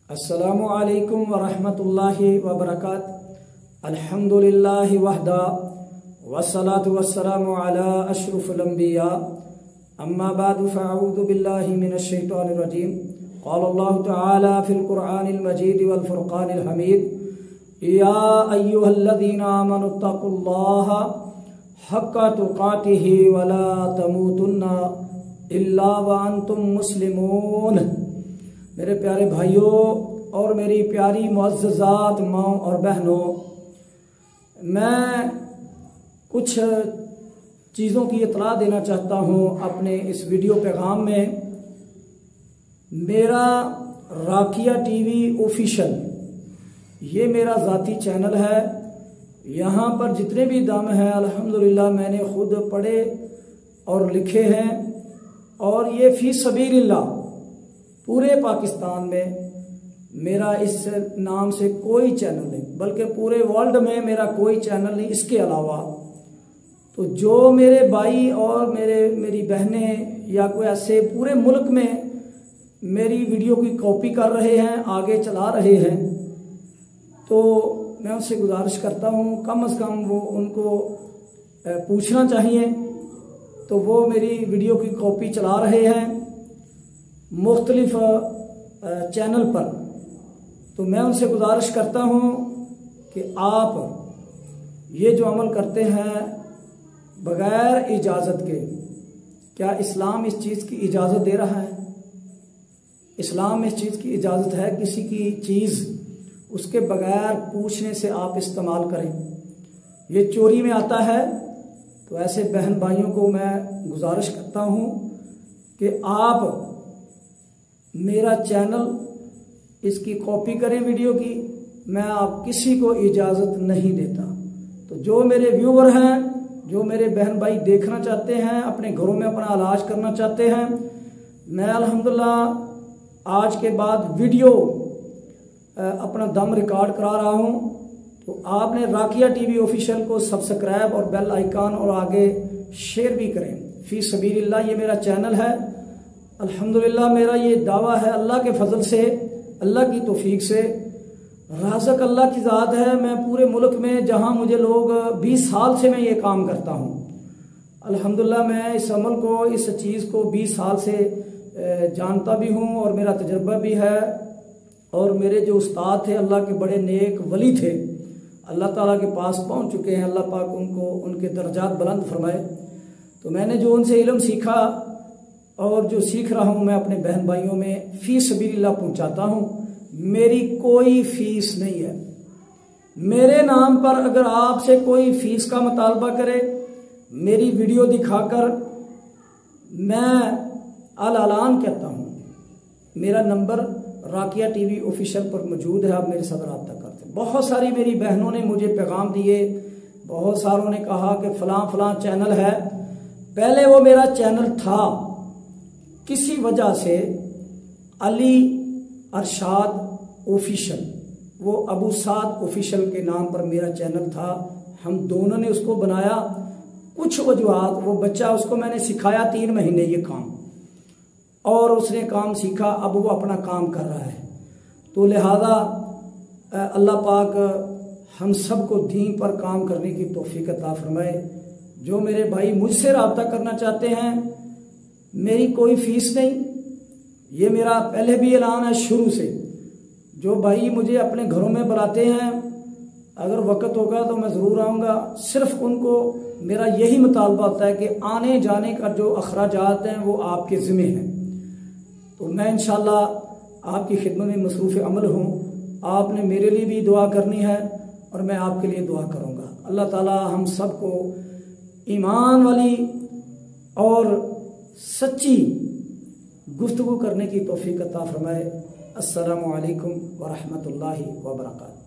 अस्सलामु अलैकुम वरहमतुल्लाहि वबरकात। अल्हम्दुलिल्लाहि वहदा वस्सलातु वस्सलामु अला अशरफिल अंबिया अम्मा बादु फ़अऊज़ु बिल्लाहि मिनश शैतानिर रजीम। क़ाला अल्लाहु तआला फ़िल क़ुरआनिल मजीद वल फ़ुरक़ानिल हमीद या अय्युहल्लज़ीना आमनुत्तक़ुल्लाहा हक़्क़ तुक़ातिही वला तमूतुन्ना इल्ला व अंतुम मुस्लिमून। मेरे प्यारे भाइयों और मेरी प्यारी मुअज़्ज़ज़ात माँ और बहनों, मैं कुछ चीज़ों की इत्तला देना चाहता हूँ अपने इस वीडियो पैगाम में। मेरा राकिया टीवी ऑफिशियल ये मेरा ज़ाती चैनल है। यहाँ पर जितने भी दम हैं अल्हम्दुलिल्लाह मैंने खुद पढ़े और लिखे हैं, और ये फ़ी सबीलिल्लाह पूरे पाकिस्तान में मेरा इस नाम से कोई चैनल नहीं, बल्कि पूरे वर्ल्ड में मेरा कोई चैनल नहीं इसके अलावा। तो जो मेरे भाई और मेरी बहनें या कोई ऐसे पूरे मुल्क में मेरी वीडियो की कॉपी कर रहे हैं, आगे चला रहे हैं, तो मैं उनसे गुजारिश करता हूँ कम से कम वो उनको पूछना चाहिए। तो वो मेरी वीडियो की कॉपी चला रहे हैं मुख्तलिफ चैनल पर, तो मैं उनसे गुजारिश करता हूँ कि आप ये जो अमल करते हैं बग़ैर इजाज़त के, क्या इस्लाम इस चीज़ की इजाज़त दे रहा है? इस्लाम में इस चीज़ की इजाज़त है किसी की चीज़ उसके बग़ैर पूछने से आप इस्तेमाल करें? ये चोरी में आता है। तो ऐसे बहन भाइयों को मैं गुजारिश करता हूँ कि आप मेरा चैनल इसकी कॉपी करें वीडियो की। मैं आप किसी को इजाज़त नहीं देता। तो जो मेरे व्यूवर हैं, जो मेरे बहन भाई देखना चाहते हैं, अपने घरों में अपना इलाज करना चाहते हैं, मैं अल्हम्दुलिल्लाह आज के बाद वीडियो अपना दम रिकॉर्ड करा रहा हूँ। तो आपने राकिया टीवी ऑफिशियल को सब्सक्राइब और बेल आइकन और आगे शेयर भी करें। फ़ी सबीलिल्लाह ये मेरा चैनल है। अल्हम्दुलिल्लाह मेरा ये दावा है अल्लाह के फजल से, अल्लाह की तौफीक से, राज़िक़ अल्लाह की ज़ात है। मैं पूरे मुल्क में जहाँ मुझे लोग 20 साल से मैं ये काम करता हूँ, अल्हम्दुलिल्लाह मैं इस अमल को, इस चीज़ को 20 साल से जानता भी हूँ और मेरा तजर्बा भी है। और मेरे जो उस्ताद थे अल्लाह के बड़े नेक वली थे, अल्लाह ताला के पास पहुँच चुके हैं, अल्लाह पाक उनको उनके दर्जात बुलंद फरमाए। तो मैंने जो उनसे इल्म सीखा और जो सीख रहा हूँ मैं अपने बहन भाइयों में फ़ी सबीलिल्लाह पहुँचाता हूँ। मेरी कोई फ़ीस नहीं है। मेरे नाम पर अगर आपसे कोई फ़ीस का मुतालबा करे, मेरी वीडियो दिखाकर, मैं अल-आलान कहता हूँ मेरा नंबर राकिया टीवी ऑफिशियल पर मौजूद है। आप मेरे साथ रब्ता करते हैं। बहुत सारी मेरी बहनों ने मुझे पैगाम दिए, बहुत सारों ने कहा कि फ़लाँ फ़लाँ चैनल है। पहले वो मेरा चैनल था, किसी वजह से अली अरशाद ऑफिशियल, वो अबू साद ऑफिशियल के नाम पर मेरा चैनल था। हम दोनों ने उसको बनाया, कुछ वजूहात, वो बच्चा उसको मैंने सिखाया 3 महीने ये काम, और उसने काम सीखा, अब वो अपना काम कर रहा है। तो लिहाजा अल्लाह पाक हम सब को दीन पर काम करने की तौफीक अता फरमाए। जो मेरे भाई मुझसे रब्ता करना चाहते हैं, मेरी कोई फ़ीस नहीं। ये मेरा पहले भी ऐलान है शुरू से। जो भाई मुझे अपने घरों में बुलाते हैं, अगर वक़्त होगा तो मैं ज़रूर आऊँगा। सिर्फ उनको मेरा यही मुतालबा होता है कि आने जाने का जो अखराजात हैं वो आपके ज़िम्मे हैं। तो मैं इंशाअल्लाह आपकी खिदमत में मसरूफ़ अमल हूँ। आपने मेरे लिए भी दुआ करनी है और मैं आपके लिए दुआ करूँगा। अल्लाह ताला हम सब को ईमान वाली और सच्ची गुफ्तगू करने की तौफीक अता फरमाए। अस्सलामु अलैकुम व रहमतुल्लाहि व बरकातहू।